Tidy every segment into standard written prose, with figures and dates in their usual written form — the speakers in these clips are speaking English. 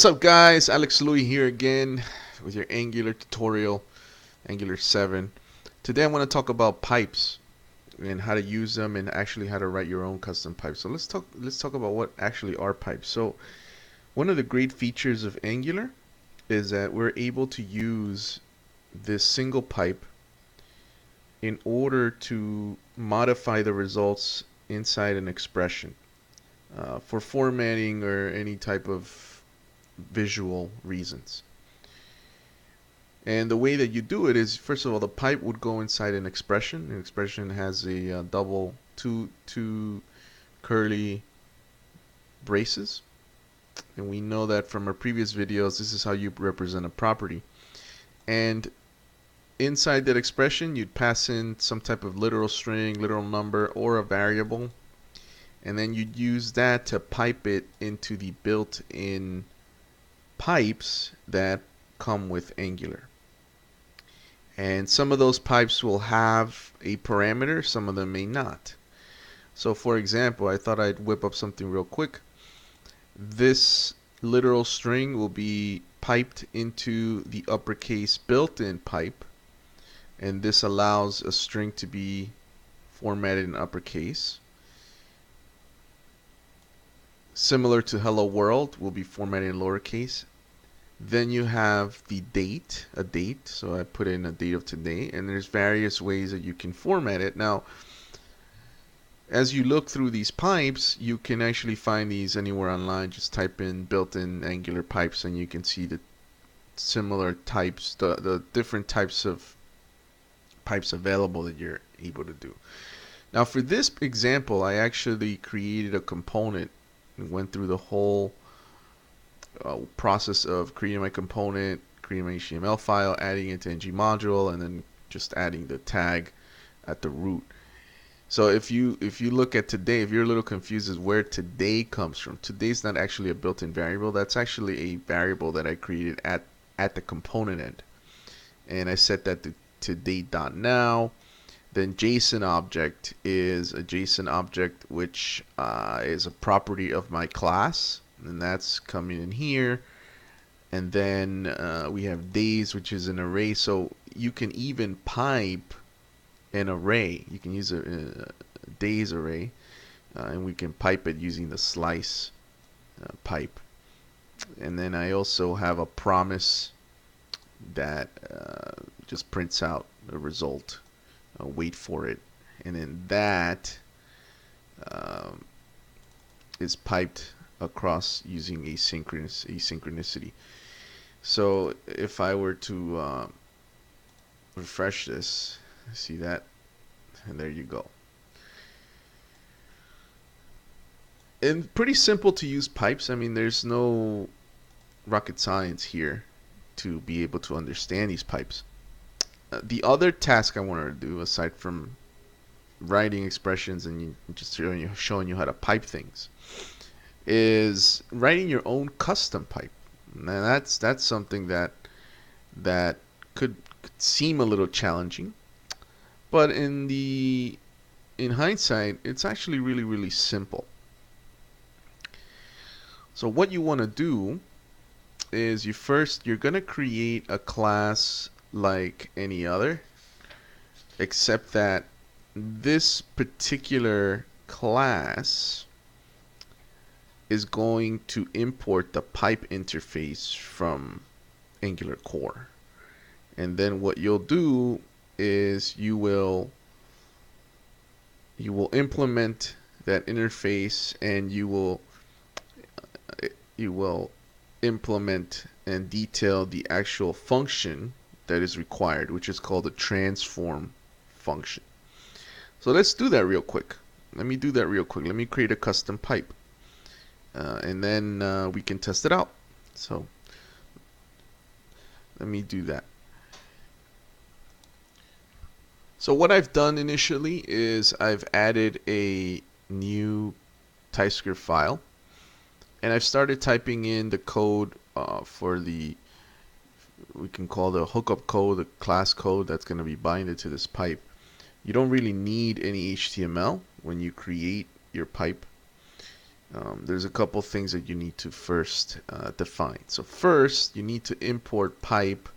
What's up guys, Alex Louie here again with your Angular tutorial, Angular 7. Today I want to talk about pipes and how to use them and actually how to write your own custom pipes. So let's talk about what actually are pipes. So one of the great features of Angular is that we're able to use this single pipe in order to modify the results inside an expression for formatting or any type of visual reasons. And the way that you do it is, first of all, the pipe would go inside an expression. An expression has a double two curly braces, and we know that from our previous videos. This is how you represent a property. And inside that expression, you'd pass in some type of literal string, literal number, or a variable, and then you'd use that to pipe it into the built-in pipes that come with Angular. And some of those pipes will have a parameter, some of them may not. So for example, I thought I'd whip up something real quick. This literal string will be piped into the uppercase built-in pipe, and this allows a string to be formatted in uppercase. Similar to hello world, will be formatted in lowercase. Then you have the date, a date. So I put in a date of today, and there's various ways that you can format it. Now, as you look through these pipes, you can actually find these anywhere online. Just type in built-in Angular pipes, and you can see the similar types, the different types of pipes available that you're able to do. Now, for this example, I actually created a component and went through the whole process of creating my component, creating my HTML file, adding it to ng module, and then just adding the tag at the root. So if you look at today, if you're a little confused as where today comes from, today's not actually a built-in variable. That's actually a variable that I created at the component end, and I set that to date.now. Then JSON object is a JSON object which is a property of my class, and that's coming in here. And then we have days, which is an array. So you can even pipe an array. You can use a days array, and we can pipe it using the slice pipe. And then I also have a promise that just prints out a result. Wait for it, and then that is piped across using asynchronicity. So if I were to refresh this, see that, and there you go. And pretty simple to use pipes. I mean, there's no rocket science here to be able to understand these pipes. The other task I wanted to do, aside from writing expressions and just showing you how to pipe things, is writing your own custom pipe. Now that's something that could seem a little challenging, but in hindsight, it's actually really simple. So what you want to do is you're gonna create a class like any other, except that this particular class is going to import the pipe interface from Angular core. And then what you'll do is you will implement that interface, and you will implement and detail the actual function that is required, which is called the transform function. So let's do that real quick. Let me do that real quick. Let me create a custom pipe, and then we can test it out. So let me do that. So what I've done initially is I've added a new TypeScript file, and I've started typing in the code for we can call the hookup code, the class code that's going to be binded to this pipe. You don't really need any HTML when you create your pipe. there's a couple things that you need to first define. So first, you need to import pipe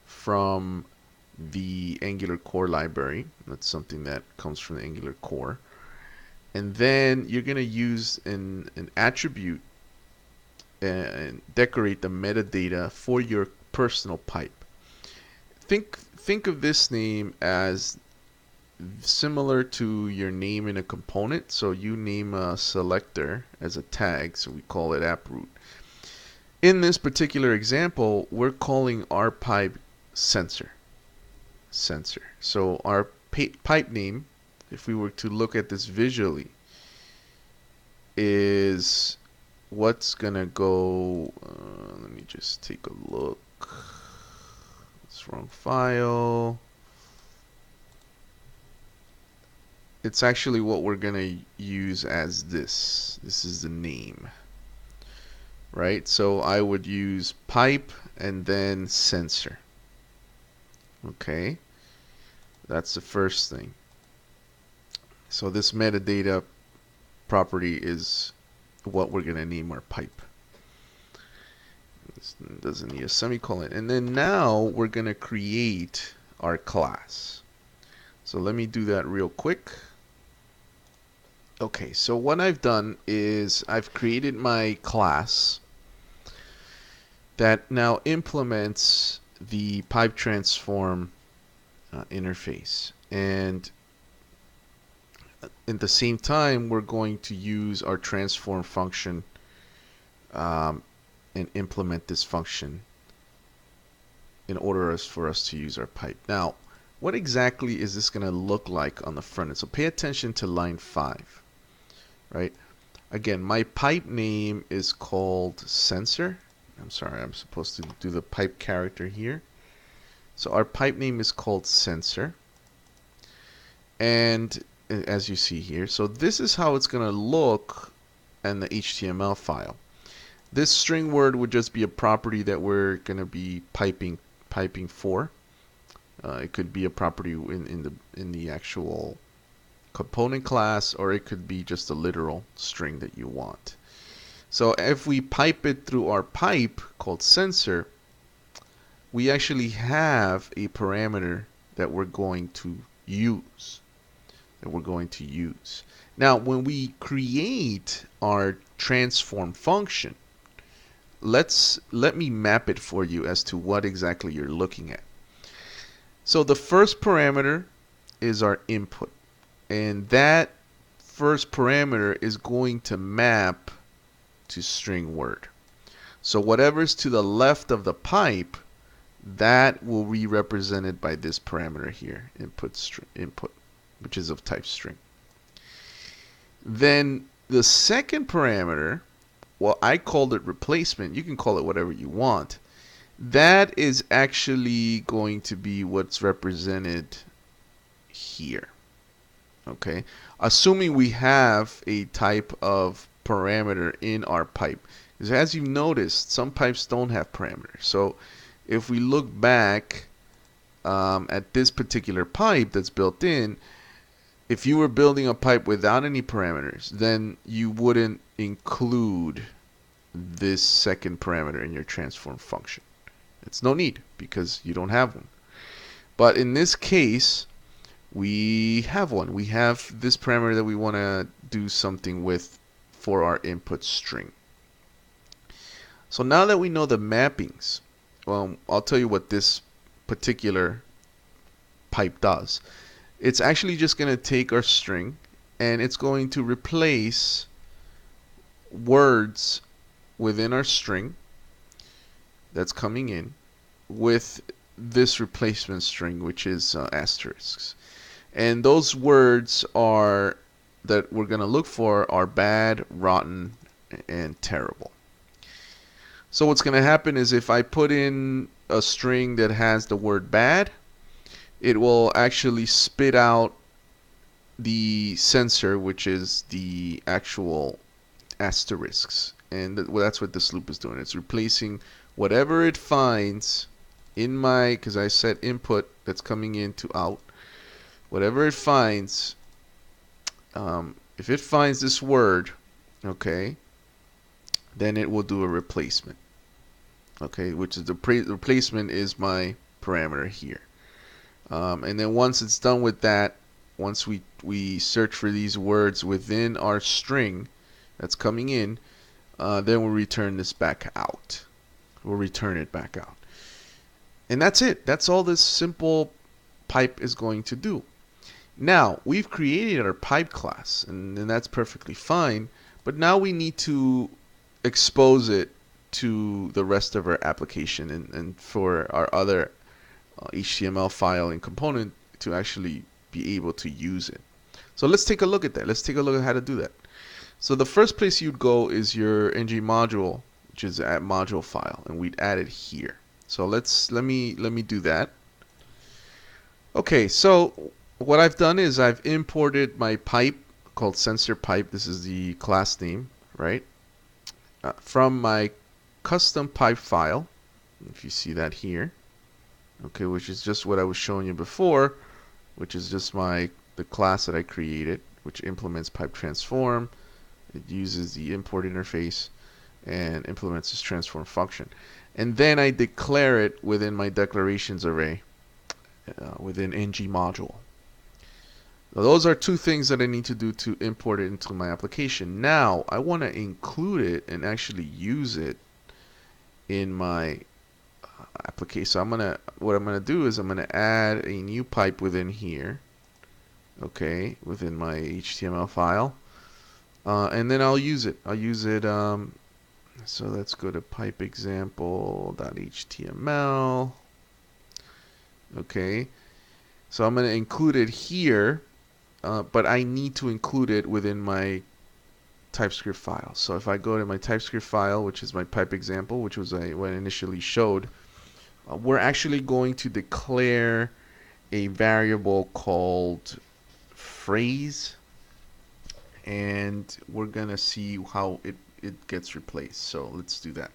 from the Angular core library. That's something that comes from the Angular core. And then you're going to use an attribute and decorate the metadata for your personal pipe. Think of this name as similar to your name in a component. So you name a selector as a tag, so we call it approot. In this particular example, we're calling our pipe sensor. So our pipe name, if we were to look at this visually, is what's gonna go. Let me just take a look. It's wrong file. It's actually what we're gonna use as this. This is the name, right? So I would use pipe and then sensor. Okay, that's the first thing. So this metadata property is what we're gonna name our pipe. This doesn't need a semicolon. And then now we're gonna create our class. So let me do that real quick. Okay, so what I've done is I've created my class that now implements the pipe transform interface. And at the same time, we're going to use our transform function and implement this function in order for us to use our pipe. Now, what exactly is this going to look like on the front end? So pay attention to line 5, right? Again, my pipe name is called sensor. I'm sorry, I'm supposed to do the pipe character here. So our pipe name is called sensor. And as you see here, so this is how it's going to look in the HTML file. This string word would just be a property that we're going to be piping for. It could be a property in the actual component class, or it could be just a literal string that you want. So if we pipe it through our pipe called sensor, we actually have a parameter that we're going to use. Now, when we create our transform function, let me map it for you as to what exactly you're looking at. So the first parameter is our input, and that first parameter is going to map to string word. So whatever's to the left of the pipe, that will be represented by this parameter here, input, which is of type string. Then the second parameter, well, I called it replacement. You can call it whatever you want. That is actually going to be what's represented here. Okay, assuming we have a type of parameter in our pipe. Because as you've noticed, some pipes don't have parameters. So if we look back at this particular pipe that's built in, if you were building a pipe without any parameters, then you wouldn't include this second parameter in your transform function. It's no need because you don't have one. But in this case, we have one. We have this parameter that we want to do something with for our input string. So now that we know the mappings, well, I'll tell you what this particular pipe does. It's actually just going to take our string and it's going to replace words within our string that's coming in with this replacement string, which is asterisks. And those words are that we're going to look for are bad, rotten, and terrible. So what's going to happen is if I put in a string that has the word bad, it will actually spit out the sensor, which is the actual asterisks. And that's what this loop is doing. It's replacing whatever it finds in my, because I set input that's coming in to out. Whatever it finds, if it finds this word, okay, then it will do a replacement. Okay, which is the replacement is my parameter here. And then once it's done with that, once we search for these words within our string that's coming in, then we'll return this back out. We'll return it back out. And that's it. That's all this simple pipe is going to do. Now, we've created our pipe class, and that's perfectly fine. But now we need to expose it to the rest of our application and for our other HTML file and component to actually be able to use it. So let's take a look at that. Let's take a look at how to do that. So the first place you'd go is your ng module, which is at module file, and we'd add it here. So let me do that. Okay, so what I've done is I've imported my pipe called sensor pipe. This is the class name, right? From my custom pipe file, if you see that here, okay, which is just what I was showing you before, which is just the class that I created, which implements pipe transform. It uses the import interface and implements this transform function. And then I declare it within my declarations array within ng module. Now, those are two things that I need to do to import it into my application. Now I want to include it and actually use it in my application. So what I'm gonna do is I'm gonna add a new pipe within here, okay, within my HTML file, and then I'll use it. So let's go to pipe example.html. Okay, so I'm gonna include it here, but I need to include it within my TypeScript file. So if I go to my TypeScript file, which is my pipe example, which was what I initially showed, we're actually going to declare a variable called phrase, and we're gonna see how it gets replaced. So let's do that.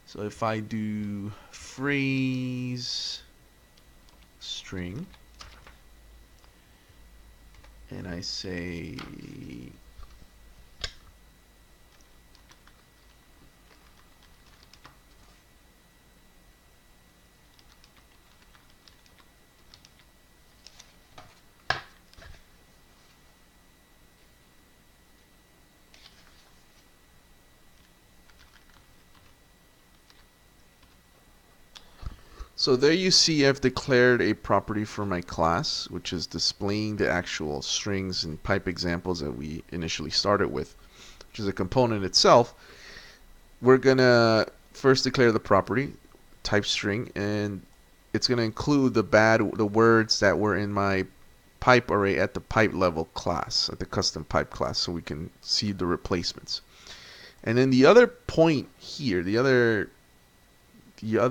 So if I do phrase string and I say so there you see I've declared a property for my class, which is displaying the actual strings and pipe examples that we initially started with, which is a component itself. We're going to first declare the property, type string, and it's going to include the words that were in my pipe array at the pipe level class, at the custom pipe class, so we can see the replacements. And then the other point here, the other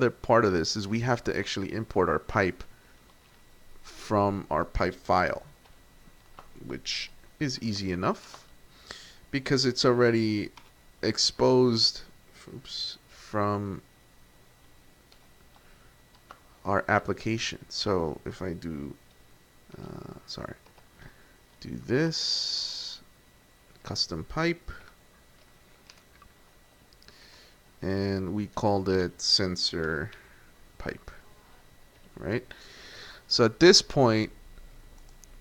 part of this is we have to actually import our pipe from our pipe file, which is easy enough because it's already exposed from our application. So if I do do this custom pipe, and we called it sensor pipe, right? So at this point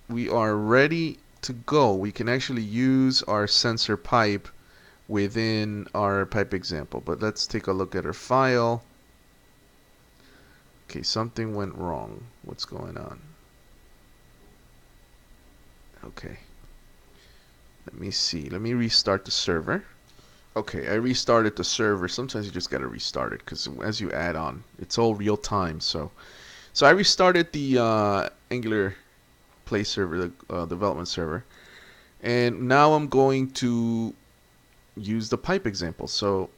we are ready to go. We can actually use our sensor pipe within our pipe example, but let's take a look at our file. Okay, something went wrong. What's going on? Okay, let me see. Let me restart the server. Okay, I restarted the server. Sometimes you just gotta restart it because as you add on, it's all real time. So I restarted the Angular Play server, the development server, and now I'm going to use the pipe example. So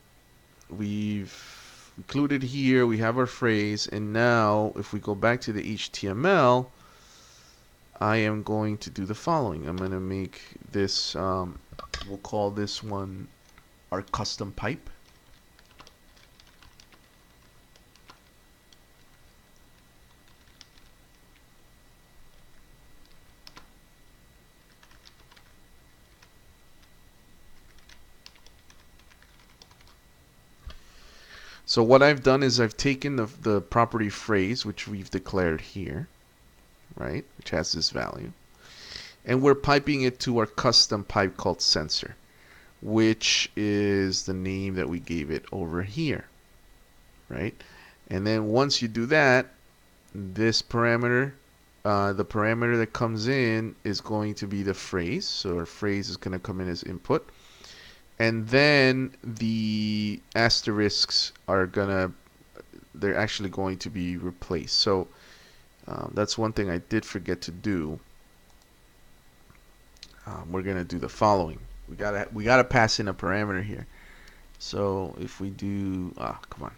we've included here, we have our phrase, and now if we go back to the HTML, I am going to do the following. I'm going to make this, we'll call this one our custom pipe. So what I've done is I've taken the property phrase, which we've declared here, right, which has this value, and we're piping it to our custom pipe called sensor, which is the name that we gave it over here, right? And then once you do that, this parameter, the parameter that comes in is going to be the phrase. So our phrase is going to come in as input. And then the asterisks are they're actually going to be replaced. So that's one thing I did forget to do. We're going to do the following. We gotta pass in a parameter here. So if we do, come on.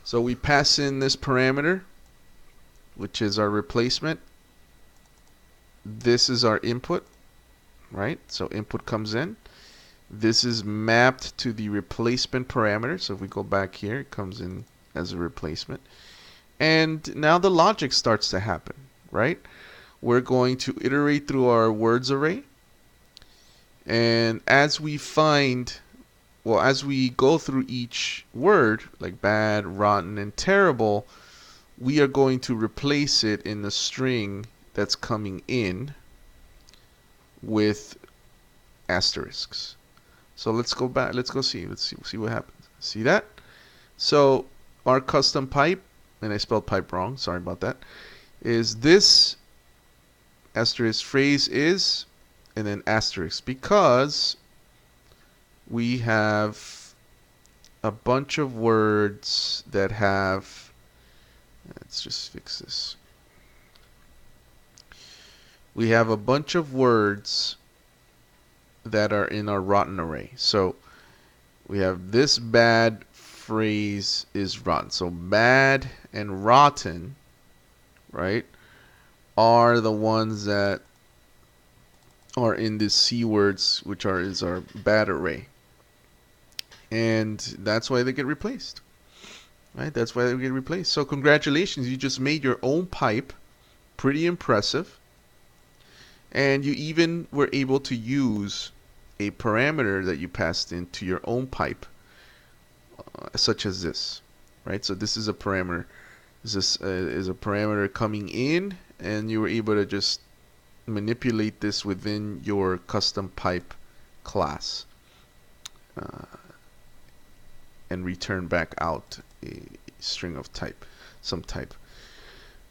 So we pass in this parameter, which is our replacement. This is our input, right? So input comes in. This is mapped to the replacement parameter. So if we go back here, it comes in as a replacement. And now the logic starts to happen, right? We're going to iterate through our words array. And as we as we go through each word, like bad, rotten, and terrible, we are going to replace it in the string that's coming in with asterisks. So let's go back. Let's go see. Let's see what happens. See that? So our custom pipe, and I spelled pipe wrong. Sorry about that. Is this asterisk phrase is, and then asterisk, because we have a bunch of words that have, let's just fix this. We have a bunch of words that are in our rotten array. So we have this bad phrase is rotten. So bad and rotten, right, are the ones that are in this C words, which is our bad array. And that's why they get replaced, right? That's why they get replaced. So congratulations, you just made your own pipe. Pretty impressive. And you even were able to use a parameter that you passed into your own pipe, such as this, right? So this is a parameter. This is a parameter coming in, and you were able to just manipulate this within your custom pipe class. And return back out a string of type, some type.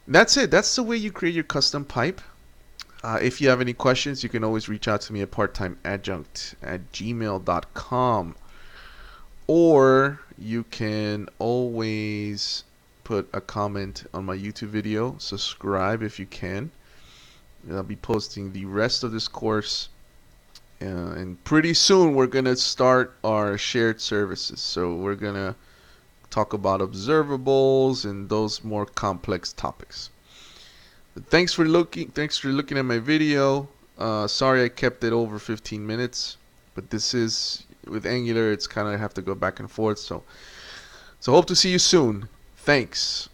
That's it. That's the way you create your custom pipe. If you have any questions, you can always reach out to me at parttimeadjunct@gmail.com, or you can always put a comment on my YouTube video. Subscribe if you can. I'll be posting the rest of this course. And pretty soon we're going to start our shared services. So we're going to talk about observables and those more complex topics. But thanks for looking at my video. Sorry I kept it over 15 minutes, but this is, with Angular, it's kind of have to go back and forth. So hope to see you soon. Thanks.